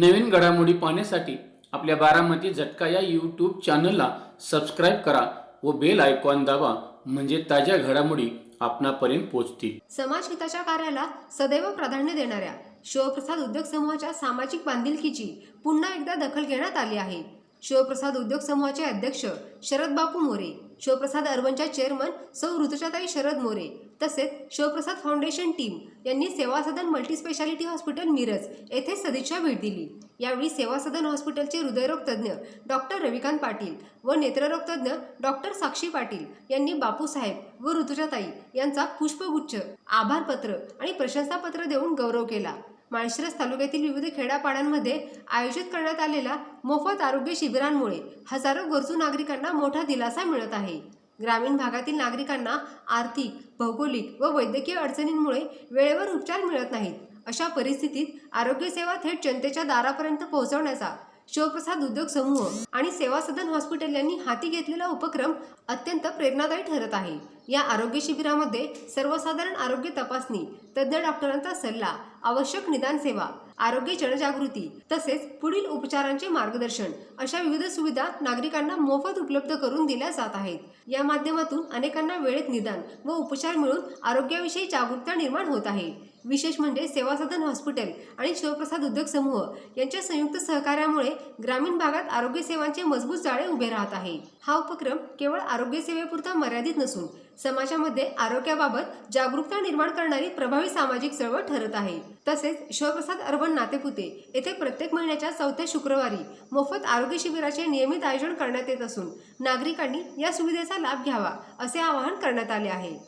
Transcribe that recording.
नवीन घडामोडी पाहण्यासाठी आपल्या बारामती झटका या यूट्यूब चॅनलला सबस्क्राईब करा व बेल आयकॉन दाबा, म्हणजे ताज्या घडामोडी आपणापर्यंत पोहोचतील। समाज हिताच्या कार्याला सदैव प्राधान्य देणाऱ्या शिवप्रसाद उद्योग समूहाच्या सामाजिक बांधिलकीची पुन्हा एकदा दखल घेण्यात आली आहे। शिवप्रसाद उद्योग समूहाचे अध्यक्ष शरद बापू मोरे, शिवप्रसाद अर्बनच्या चेअरमन सौ ऋतुजाताई शरद मोरे तसेच शिवप्रसाद फाउंडेशन टीम यांनी सेवा सदन मल्टीस्पेशालिटी हॉस्पिटल मिरज येथे सदिच्छा भेट दिली। यावेळी सेवा सदन हॉस्पिटलचे हृदयरोग तज्ज्ञ डॉक्टर रविकांत पाटील व नेत्ररोग तज्ज्ञ डॉक्टर साक्षी पाटील यांनी बापूसाहेब व ऋतुजाताई यांचा पुष्पगुच्छ, आभारपत्र आणि प्रशंसापत्र देऊन गौरव केला। माळशिरस तालुक्यातील विविध खेड्यापाड्यांमध्ये आयोजित करण्यात आलेल्या मोफत आरोग्य शिबिरांमुळे हजारो गरजू नागरिकांना मोठा दिलासा मिळत आहे। ग्रामीण भागातील नागरिकांना आर्थिक, भौगोलिक व वैद्यकीय अडचणींमुळे वेळेवर उपचार मिळत नाहीत। अशा परिस्थितीत आरोग्य सेवा थेट जनतेच्या दारापर्यंत पोहोचवण्याचा शिवप्रसाद उद्योग समूह आणि सेवा सदन हॉस्पिटल यांनी हाती घेतलेला उपक्रम अत्यंत प्रेरणादायी ठरत आहे। या आरोग्य शिबिरामध्ये सर्वसाधारण आरोग्य तपासणी, तज्ज्ञ डॉक्टरांचा सल्ला, आवश्यक निदान सेवा, आरोग्य जनजागृती तसेच पुढील उपचारांचे मार्गदर्शन अशा विविध सुविधा नागरिकांना मोफत उपलब्ध करून दिल्या जात आहेत। या माध्यमातून अनेकांना वेळेत निदान व उपचार मिळून आरोग्याविषयी जागरूकता निर्माण होत आहे। विशेष म्हणजे सेवा सदन हॉस्पिटल आणि शिवप्रसाद उद्योग समूह यांच्या संयुक्त सहकार्यामुळे ग्रामीण भागात आरोग्य सेवांचे मजबूत जाळे उभे राहत आहे। हा उपक्रम केवळ आरोग्य सेवेपुरता मर्यादित नसून समाजामध्ये आरोग्याबाबत जागरूकता निर्माण करणारी प्रभावी सामाजिक चळवळ ठरत आहे। तसेच शिवप्रसाद अर्बन नातेपुते येथे प्रत्येक महिन्याच्या 4थ्या शुक्रवारी मोफत आरोग्य शिबिराचे नियमित आयोजन करण्यात येत असून नागरिकांनी या सुविधेचा लाभ घ्यावा असे आवाहन करण्यात आले आहे।